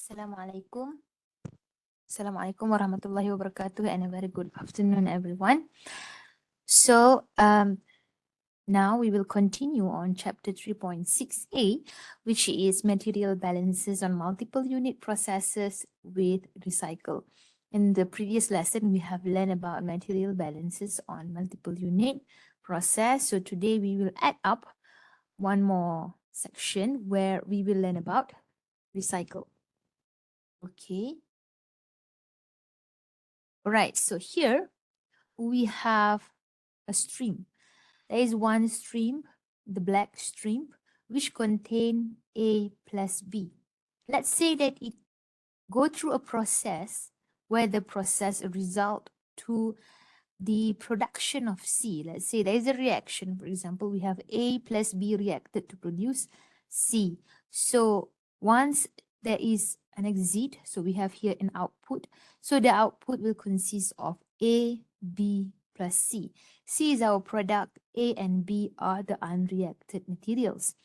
Assalamualaikum. Assalamualaikum warahmatullahi wabarakatuh and a very good afternoon, everyone. So, now we will continue on chapter 3.6a, which is material balances on multiple unit processes with recycle. In the previous lesson, we have learned about material balances on multiple unit process. So today we will add up one more section where we will learn about recycle. Okay. All right, so here we have a stream. There is one stream, the black stream, which contain A plus B. Let's say that it go through a process where the process result to the production of C. Let's say there is a reaction. For example, we have A plus B reacted to produce C. So once there is an exit, so we have here an output. So the output will consist of A, B plus C. C is our product, A and B are the unreacted materials.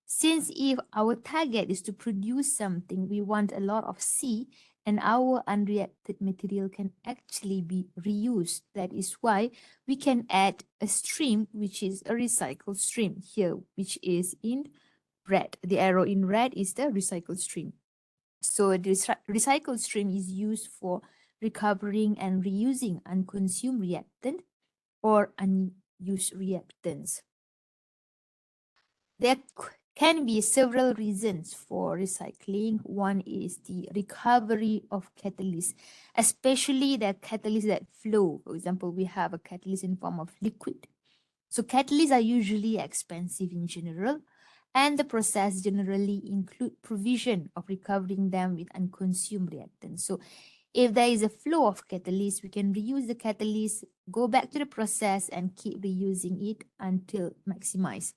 Since if our target is to produce something, we want a lot of C, and our unreacted material can actually be reused. That is why we can add a stream, which is a recycled stream here, which is in red. The arrow in red is the recycled stream. So the recycled stream is used for recovering and reusing unconsumed reactant or unused reactants. There can be several reasons for recycling. One is the recovery of catalysts, especially the catalysts that flow. For example, we have a catalyst in form of liquid. So catalysts are usually expensive in general, and the process generally include provision of recovering them with unconsumed reactants. So if there is a flow of catalyst, we can reuse the catalyst, go back to the process and keep reusing it until maximized.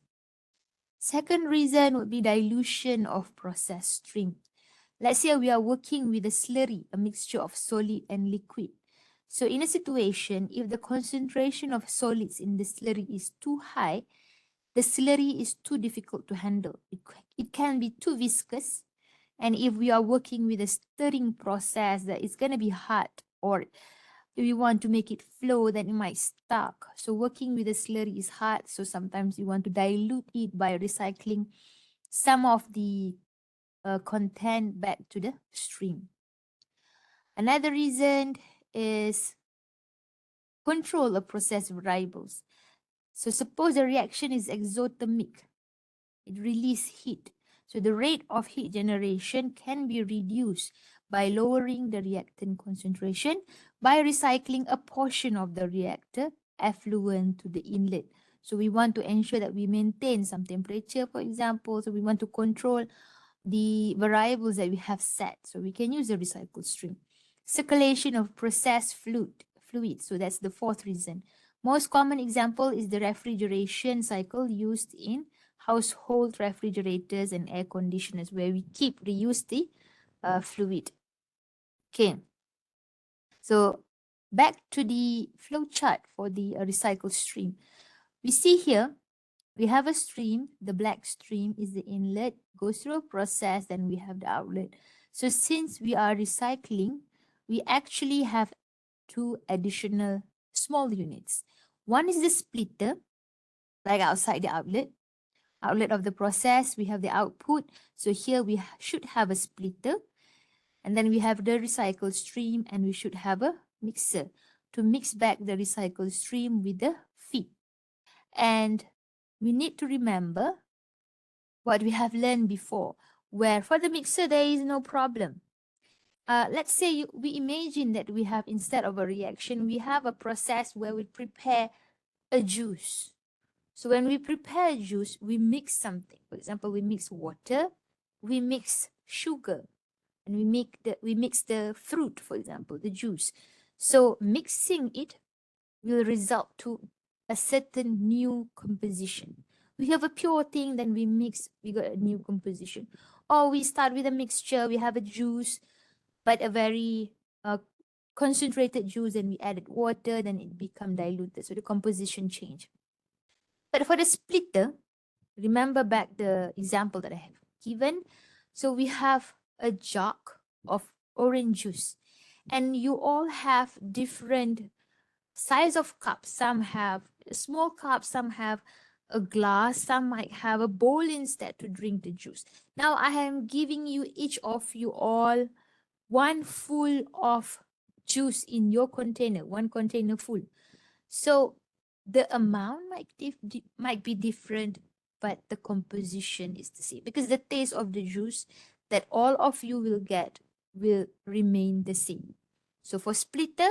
Second reason would be dilution of process stream. Let's say we are working with a slurry, a mixture of solid and liquid. So in a situation, if the concentration of solids in the slurry is too high, the slurry is too difficult to handle. It can be too viscous. And if we are working with a stirring process, that is going to be hard, or if we want to make it flow, then it might stuck. So working with a slurry is hard. So sometimes you want to dilute it by recycling some of the content back to the stream. Another reason is control of process variables. So suppose the reaction is exothermic. It releases heat. So the rate of heat generation can be reduced by lowering the reactant concentration by recycling a portion of the reactor effluent to the inlet. So we want to ensure that we maintain some temperature, for example. So we want to control the variables that we have set. So we can use a recycled stream. Circulation of processed fluid. So that's the fourth reason. Most common example is the refrigeration cycle used in household refrigerators and air conditioners, where we keep reuse the fluid. Okay. So back to the flow chart for the recycled stream. We see here, we have a stream. The black stream is the inlet, goes through a process, then we have the outlet. So since we are recycling, we actually have two additional small units. One is the splitter, like outside the outlet of the process, we have the output. So here we should have a splitter, and then we have the recycled stream, and we should have a mixer to mix back the recycled stream with the feed. And we need to remember what we have learned before, where for the mixer there is no problem. Let's say we imagine that we have, instead of a reaction, we have a process where we prepare a juice. So when we prepare a juice, we mix something. For example, we mix water, we mix sugar, and we mix the fruit, for example, the juice. So mixing it will result to a certain new composition. We have a pure thing, then we mix, we got a new composition. Or we start with a mixture, we have a juice, but a very concentrated juice, and we added water, then it become diluted. So the composition change. But for the splitter, remember back the example that I have given. So we have a jug of orange juice. And you all have different size of cups. Some have a small cup, some have a glass, some might have a bowl instead to drink the juice. Now I am giving you, each of you all, one full of juice in your container, one container full. So the amount might be different, but the composition is the same, because the taste of the juice that all of you will get will remain the same. So for splitter,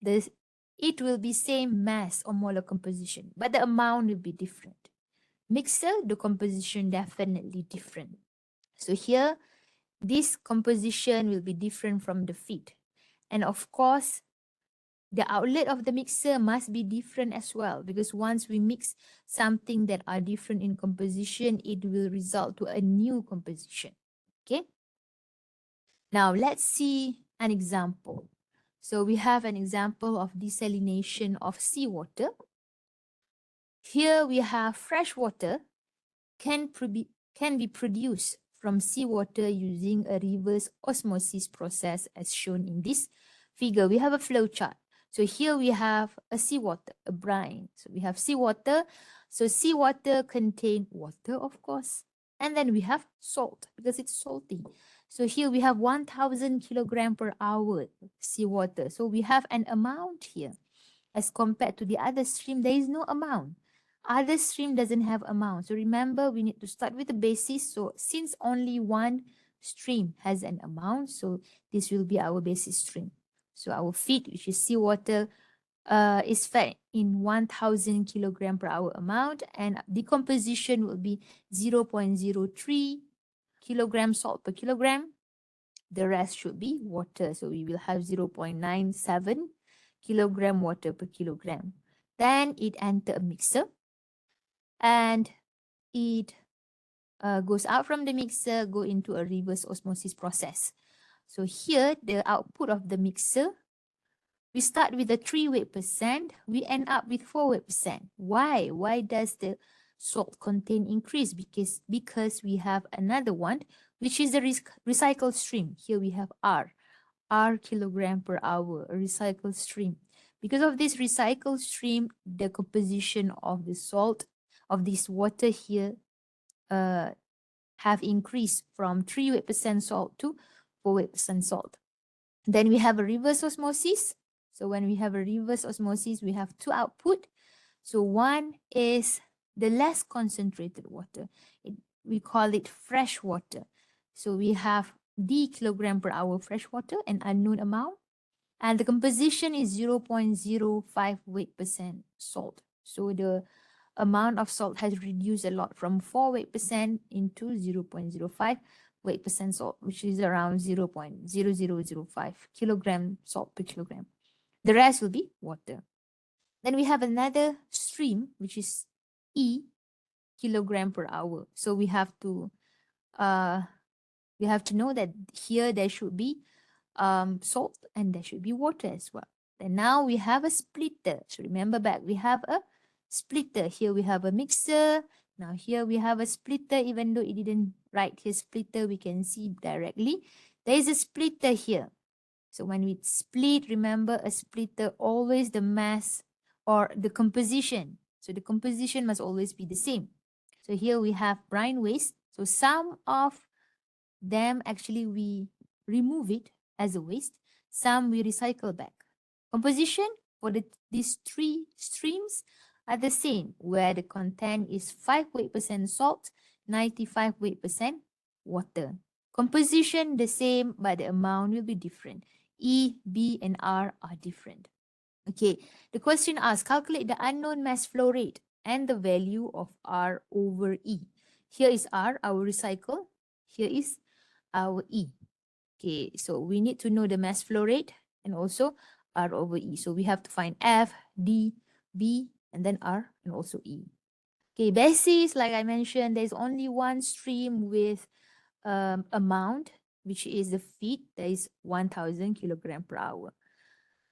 it will be same mass or molar composition, but the amount will be different. Mixer, the composition definitely different. So here, this composition will be different from the feed. And of course, the outlet of the mixer must be different as well, because once we mix something that are different in composition, it will result to a new composition. Okay. Now let's see an example. So we have an example of desalination of seawater. Here we have fresh water can be produced from seawater using a reverse osmosis process as shown in this figure. We have a flow chart. So here we have a seawater, a brine. So we have seawater. So seawater contain water, of course. And then we have salt because it's salty. So here we have 1000 kilogram per hour seawater. So we have an amount here. As compared to the other stream, there is no amount. Other stream doesn't have amount. So remember, we need to start with the basis. So since only one stream has an amount, so this will be our basis stream. So our feed, which is seawater, is fed in 1000 kilogram per hour amount, and decomposition will be 0.03 kilogram salt per kilogram. The rest should be water. So we will have 0.97 kilogram water per kilogram. Then it enter a mixer, and it goes out from the mixer, go into a reverse osmosis process. So here, the output of the mixer, we start with a 3 weight percent, we end up with 4 weight percent. Why? Why does the salt content increase? Because we have another one, which is the recycled stream. Here we have R kilogram per hour, a recycled stream. Because of this recycled stream, the composition of the salt, of this water here, have increased from 3 weight percent salt to 4 weight percent salt. Then we have a reverse osmosis. So when we have a reverse osmosis, we have two output. So one is the less concentrated water. We call it fresh water. So we have D kilogram per hour fresh water, an unknown amount. And the composition is 0.05 weight percent salt. So the amount of salt has reduced a lot from 4 weight percent into 0.05 weight percent salt, which is around 0.0005 kilogram salt per kilogram. The rest will be water. Then we have another stream, which is E kilogram per hour. So we have to know that here there should be salt and there should be water as well. And now we have a splitter. So remember back, we have a splitter. Here we have a mixer. Now here we have a splitter. Even though it didn't write here splitter, we can see directly. There is a splitter here. So when we split, remember a splitter, always the mass or the composition. So the composition must always be the same. So here we have brine waste. So some of them actually we remove it as a waste. Some we recycle back. Composition for these three streams are the same, where the content is 5 weight percent salt, 95 weight percent water. Composition the same, but the amount will be different. E, B, and R are different. Okay, the question asks, calculate the unknown mass flow rate and the value of R over E. Here is R, our recycle. Here is our E. Okay, so we need to know the mass flow rate and also R over E. So we have to find F, D, B, and then R, and also E. Okay, basis, like I mentioned, there's only one stream with amount, which is the feed, that is 1000 kilogram per hour.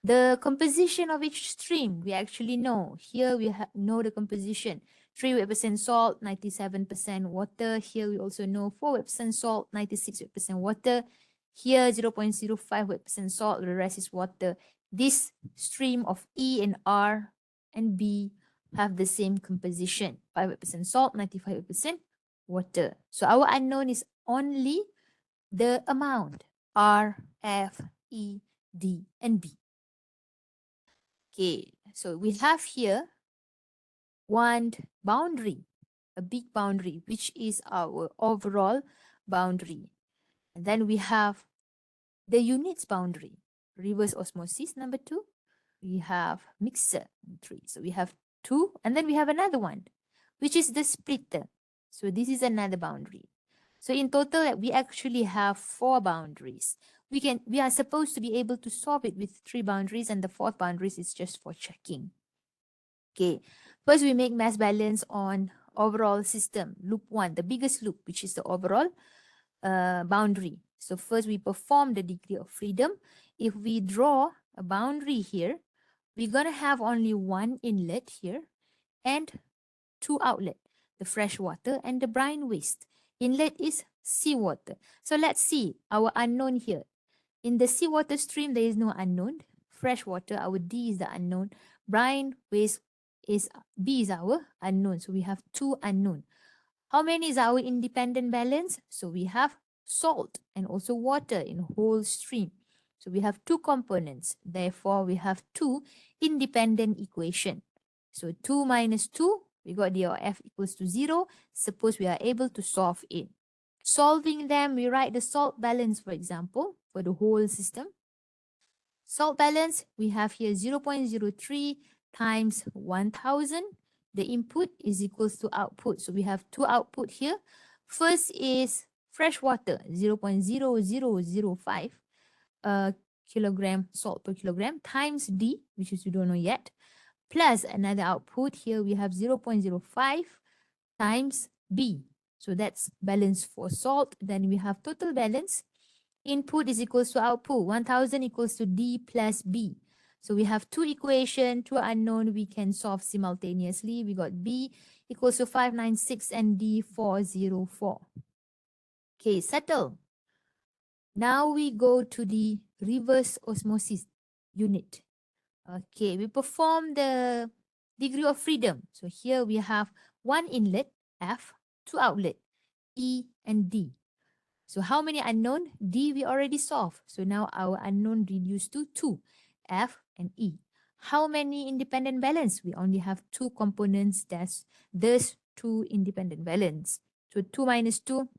The composition of each stream, we actually know. Here we know the composition. 3 weight percent salt, 97% water. Here we also know 4 weight percent salt, 96% water. Here 0.05% salt, the rest is water. This stream of E and R and B have the same composition. 5% salt, 95% water. So our unknown is only the amount R, F, E, D, and B. Okay, so we have here one boundary, a big boundary, which is our overall boundary. And then we have the units boundary, reverse osmosis, number 2. We have mixer, 3. So we have 2, and then we have another one, which is the splitter. So this is another boundary. So in total, we actually have 4 boundaries. We are supposed to be able to solve it with 3 boundaries, and the 4th boundaries is just for checking. Okay, first we make mass balance on overall system, loop 1, the biggest loop, which is the overall boundary. So first we perform the degree of freedom. If we draw a boundary here, we're going to have only 1 inlet here and 2 outlet, the fresh water and the brine waste. Inlet is seawater. So let's see our unknown here. In the seawater stream, there is no unknown. Fresh water, our D is the unknown. Brine waste is B is our unknown. So we have 2 unknown. How many is our independent balance? So we have salt and also water in whole stream. So we have 2 components. Therefore, we have 2 independent equation. So 2 minus 2, we got the F equals to 0. Suppose we are able to solve it. Solving them, we write the salt balance, for example, for the whole system. Salt balance, we have here 0.03 times 1000. The input is equals to output. So we have 2 output here. First is fresh water, 0.0005 kilogram salt per kilogram times D, which is we don't know yet, plus another output here we have 0.05 times B. So that's balance for salt. Then we have total balance. Input is equals to output. 1000 equals to D plus B. So we have 2 equations, 2 unknown we can solve simultaneously. We got B equals to 596 and D 404. Okay, settle. Now we go to the reverse osmosis unit. Okay, we perform the degree of freedom. So here we have 1 inlet, F, 2 outlet, E and D. So how many unknown? D we already solved. So now our unknown reduced to 2, F and E. How many independent balance? We only have 2 components. There's 2 independent balance. So 2 minus 2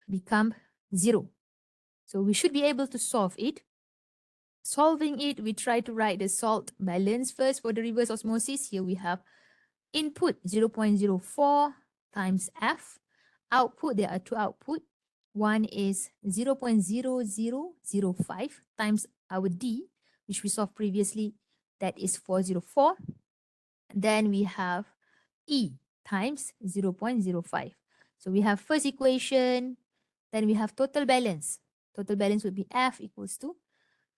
become 0. So we should be able to solve it. Solving it, we try to write the salt balance first for the reverse osmosis. Here we have input 0.04 times F. Output, there are 2 output. One is 0.0005 times our D, which we solved previously, that is 404. Then we have E times 0.05. So we have first equation, then we have total balance. Total balance would be F equals to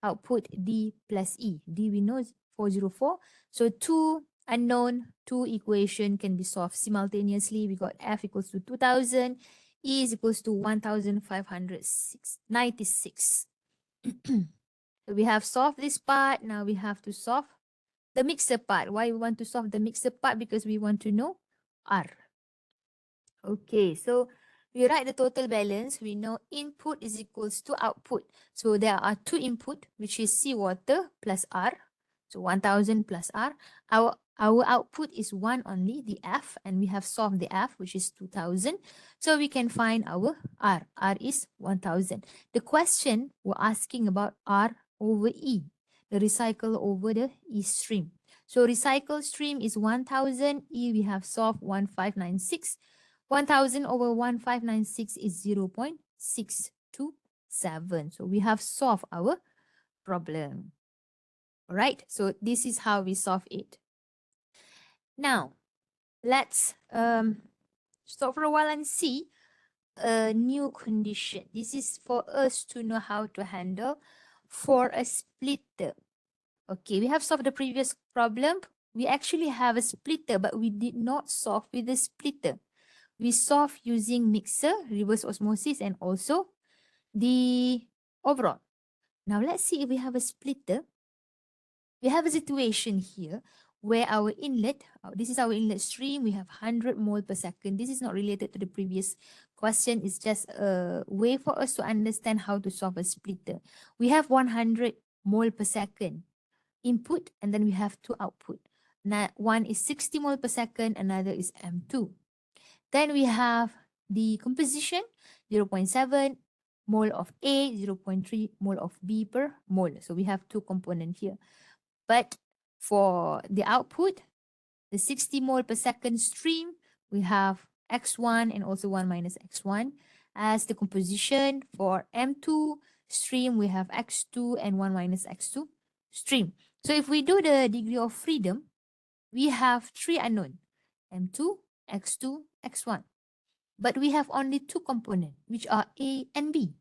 output D plus E. D we know is 404. So 2 unknown, 2 equation can be solved simultaneously. We got F equals to 2000. E is equals to 1596. So we have solved this part. Now we have to solve the mixer part. Why we want to solve the mixer part? Because we want to know R. Okay, so we write the total balance. We know input is equals to output. So there are 2 input, which is seawater plus R. So 1000 plus R. Our output is 1 only, the F, and we have solved the F, which is 2000. So we can find our R. R is 1000. The question we're asking about R over E, the recycle over the E stream. So recycle stream is 1000. E we have solved 1596. 1000 over 1596 is 0.627. So we have solved our problem. All right, so this is how we solve it. Now, let's stop for a while and see a new condition. This is for us to know how to handle for a splitter. Okay, we have solved the previous problem. We actually have a splitter, but we did not solve with the splitter. We solve using mixer, reverse osmosis, and also the overall. Now let's see if we have a splitter. We have a situation here where our inlet, this is our inlet stream, we have 100 mole per second. This is not related to the previous question. It's just a way for us to understand how to solve a splitter. We have 100 mole per second input, and then we have two output. Now, one is 60 mole per second, another is M2. Then we have the composition, 0.7 mole of A, 0.3 mole of B per mole. So we have two components here. But for the output, the 60 mole per second stream, we have X1 and also 1 minus X1. As the composition for M2 stream, we have X2 and 1 minus X2 stream. So if we do the degree of freedom, we have three unknown, M2, X2, X1. But we have only two components, which are A and B.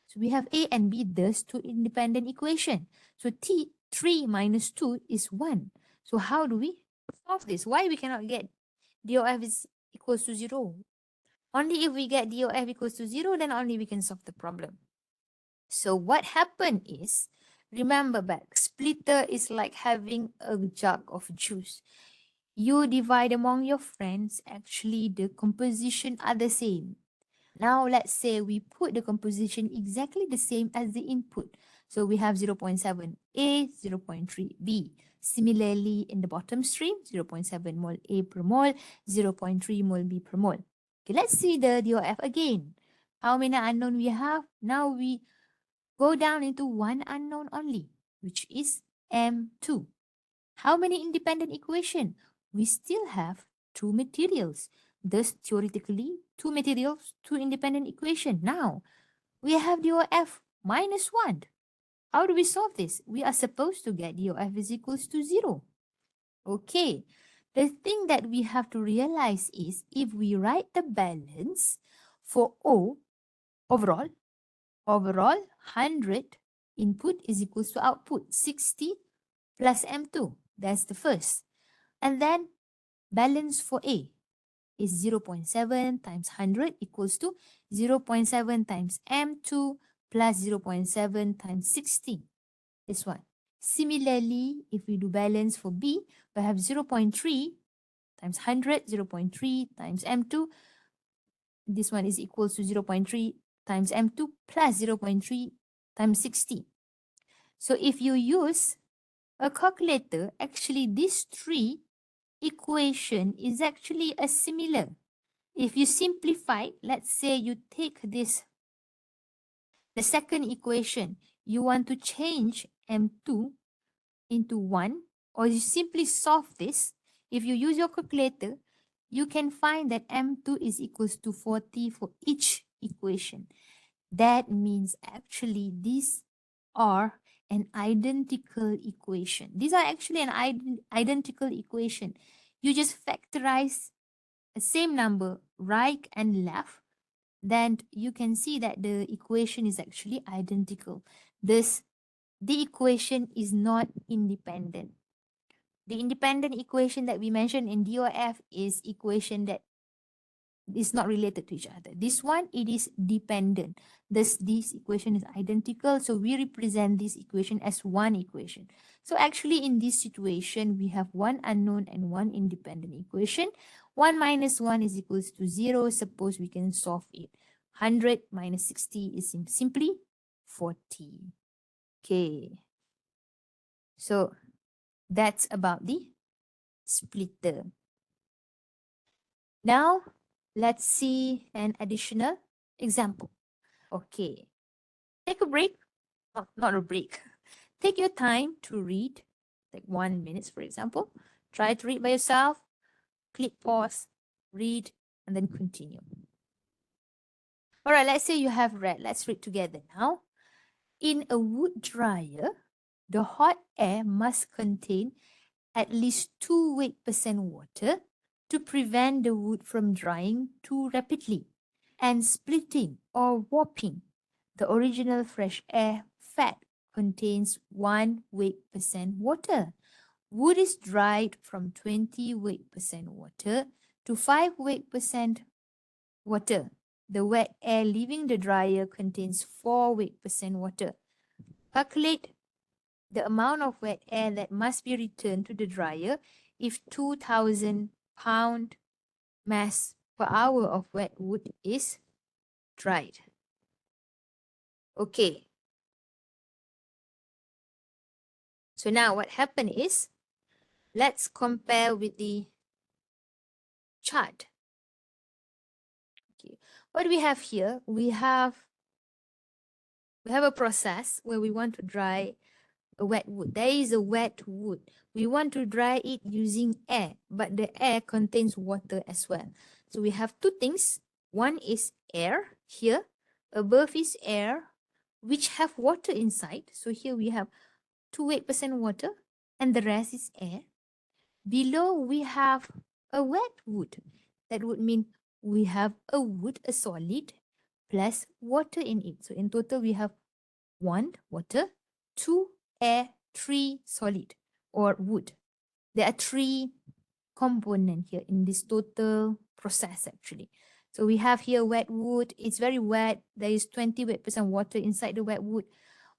So we have A and B, thus two independent equation. So T3 minus 2 is 1. So how do we solve this? Why we cannot get DOF is equals to 0? Only if we get DOF equals to 0, then only we can solve the problem. So what happened is, remember back, splitter is like having a jug of juice. You divide among your friends, actually the composition are the same. Now let's say we put the composition exactly the same as the input. So we have 0.7 A, 0.3 B. Similarly, in the bottom stream, 0.7 mole A per mole, 0.3 mole B per mole. Okay, let's see the DOF again. How many unknown we have? Now we go down into one unknown only, which is M2. How many independent equation? We still have two materials. Thus, theoretically, two materials, two independent equation. Now, we have DOF minus 1. How do we solve this? We are supposed to get DOF is equals to 0. Okay. The thing that we have to realize is if we write the balance for O, overall 100 input is equals to output 60 plus M2. That's the first. And then balance for A is 0.7 times 100 equals to 0.7 times M2 plus 0.7 times 60. This one. Similarly, if we do balance for B, we have 0.3 times 100, 0.3 times M2. This one is equals to 0.3 times M2 plus 0.3 times 60. So if you use a calculator, actually these three equation is actually a similar. If you simplify, let's say you take this, the second equation, you want to change M2 into 1, or you simply solve this. If you use your calculator, you can find that M2 is equals to 40 for each equation. That means actually these are an identical equation. These are actually an identical equation. You just factorize the same number right and left, then you can see that the equation is actually identical. Thus, the equation is not independent. The independent equation that we mentioned in DOF is equation that is not related to each other. This one, it is dependent. Thus, this equation is identical. So we represent this equation as one equation. So actually in this situation, we have one unknown and one independent equation. 1 minus 1 is equals to 0. Suppose we can solve it. 100 minus 60 is simply 40. Okay. So that's about the splitter. Now, let's see an additional example. Okay. Take a break. Not a break. Take your time to read, like 1 minute, for example. Try to read by yourself. Click pause, read, and then continue. All right, let's say you have read. Let's read together now. In a wood dryer, the hot air must contain at least 2 weight% water to prevent the wood from drying too rapidly and splitting or warping. The original fresh air fat contains 1 weight% water. Wood is dried from 20 weight% water to 5 weight% water. the wet air leaving the dryer contains 4 weight% water. Calculate the amount of wet air that must be returned to the dryer if 2,000 pound mass per hour of wet wood is dried. Okay. So now what happened is, let's compare with the chart. Okay. What do we have here? We have a process where we want to dry a wet wood. There is a wet wood. We want to dry it using air, but the air contains water as well. So we have two things. One is air here. Above is air, which have water inside. So here we have 2 weight% water, and the rest is air. Below we have a wet wood. That would mean we have a wood, a solid, plus water in it. So in total we have 1 water, 2 air, 3 solid or wood. There are 3 components here in this total process actually. So we have here wet wood. It's very wet. There is 20 weight% water inside the wet wood.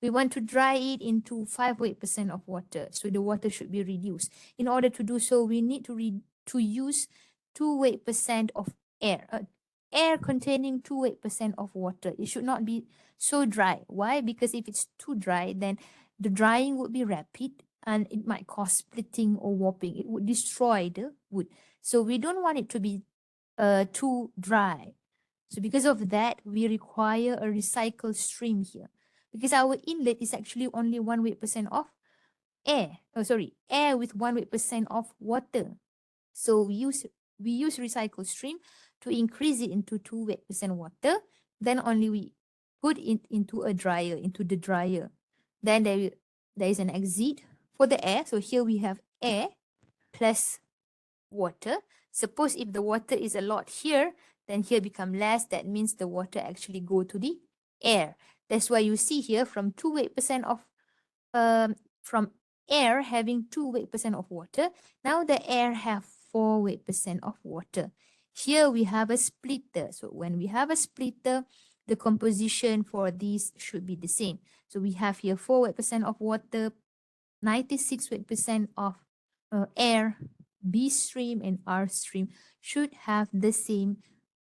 We want to dry it into 5 weight% of water. So the water should be reduced. In order to do so, we need to use 2 weight% of air. Air containing 2 weight% of water. It should not be so dry. Why? Because if it's too dry, then the drying would be rapid and it might cause splitting or warping. It would destroy the wood. So we don't want it to be too dry. So because of that, we require a recycle stream here. Because our inlet is actually only 1 weight% of air. Air with 1 weight% of water. So we use recycle stream to increase it into 2 weight% water. Then only we put it into the dryer. Then there is an exit for the air. So here we have air plus water. Suppose if the water is a lot here, then here become less. That means the water actually go to the air. That's why you see here from 2 weight% of from air having 2 weight% of water. Now the air have 4 weight% of water. Here we have a splitter. So when we have a splitter, the composition for these should be the same. So we have here 4 weight% of water, 96 weight% of air. B stream and R stream should have the same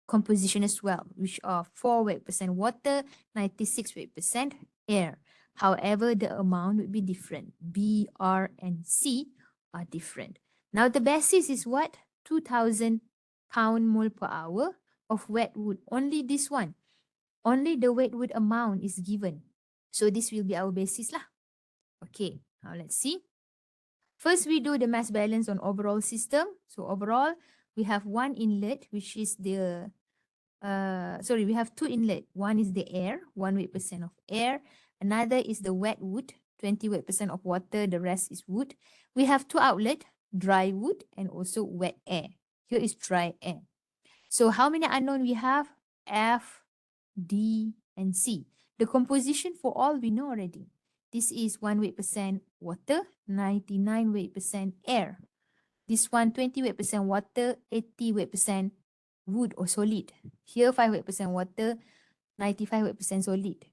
composition as well, which are 4 weight% water, 96 weight% air. However, the amount would be different. B, R, and C are different. Now the basis is what? 2,000 pound mole per hour of wet wood. Only this one. Only the wet wood amount is given. So this will be our basis lah. Okay, now let's see. First, we do the mass balance on overall system. So overall, we have one inlet, which is the, we have two inlet. One is the air, 1 weight% of air. Another is the wet wood, 20 weight% of water. The rest is wood. We have two outlet, dry wood and also wet air. Here is dry air. So how many unknown we have? F, D, and C. The composition for all we know already. This is 1 weight% water, 99 weight% air. This one, 20 weight% water, 80 weight% wood or solid. Here, 5 weight% water, 95 weight% solid.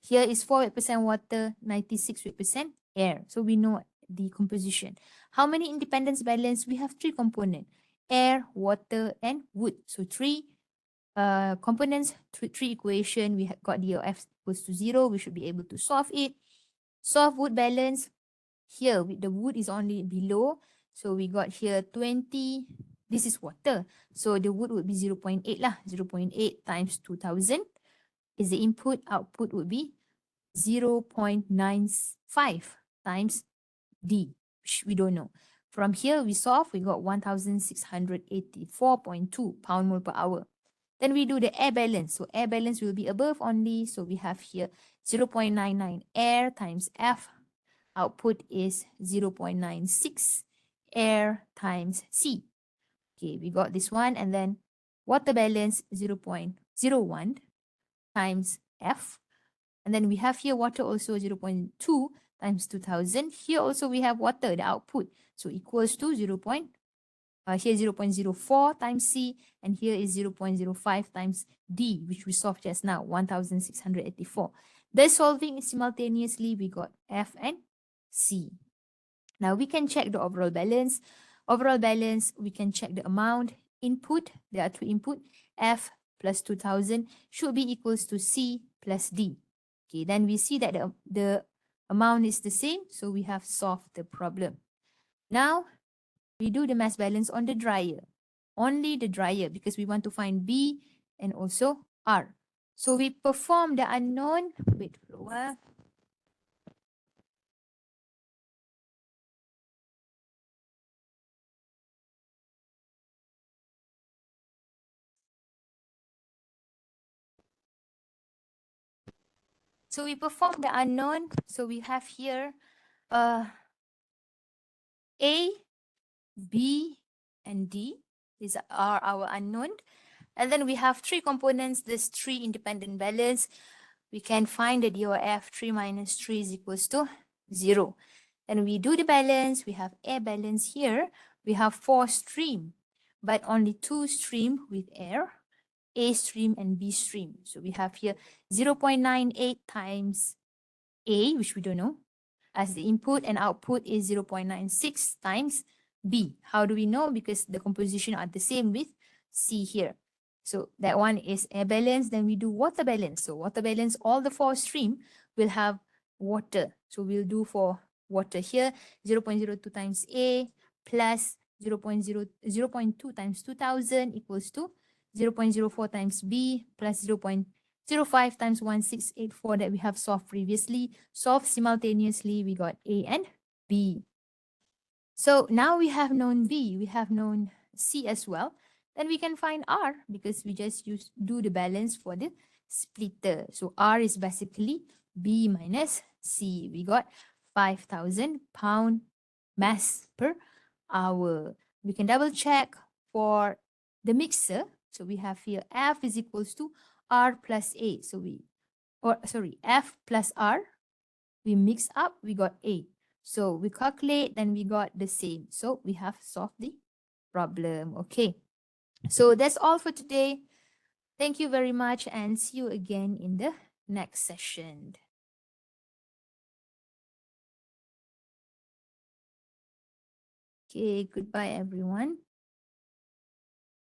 Here is 4 weight% water, 96 weight% air. So we know the composition. How many independence balance? We have 3 components. Air, water, and wood. So 3 components, 3 equation. We have got the F equals to 0. We should be able to solve it. Solve wood balance. Here, the wood is only below. So we got here 20. This is water. So the wood would be 0.8 lah. 0.8 times 2,000 is the input. Output would be 0.95 times D, which we don't know. From here, we solve. We got 1,684.2 pound mole per hour. Then we do the air balance. So air balance will be above only. So we have here 0.99 air times F. Output is 0.96 air times C. Okay, we got this one. And then water balance 0.01 times F. And then we have here water also 0.2 times 2,000. Here also we have water, the output. So equals to 0.1. Here 0.04 times C, and here is 0.05 times D, which we solved just now, 1,684. Thus solving simultaneously, we got F and C. Now we can check the overall balance. Overall balance, we can check the amount. Input, there are two input, F plus 2,000 should be equals to C plus D. Okay, then we see that the amount is the same, so we have solved the problem. Now, we do the mass balance on the dryer. Only the dryer, because we want to find B and also R. So we perform the unknown. Wait for a while. So we perform the unknown. So we have here A, B, and D. These are our unknown. And then we have three components, this three independent balance. We can find the DOF 3 minus 3 is equals to 0. And we do the balance. We have air balance here. We have 4 stream, but only 2 stream with air, A stream and B stream. So we have here 0.98 times A, which we don't know, as the input, and output is 0.96 times B. How do we know? Because the composition are the same with C here. So that one is air balance. Then we do water balance. So water balance, all the 4 stream will have water. So we'll do for water here, 0.02 times A plus 0.2 times 2,000 equals to 0.04 times B plus 0.05 times 1,684 that we have solved previously. Solved simultaneously, we got A and B. So now we have known B, we have known C as well. Then we can find R because we just do the balance for the splitter. So R is basically B minus C. We got 5,000 pound mass per hour. We can double check for the mixer. So we have here F is equals to R plus A. So F plus R. We mix up, we got A. So we calculate, then we got the same. So we have solved the problem. Okay. So that's all for today. Thank you very much and see you again in the next session. Okay, goodbye everyone.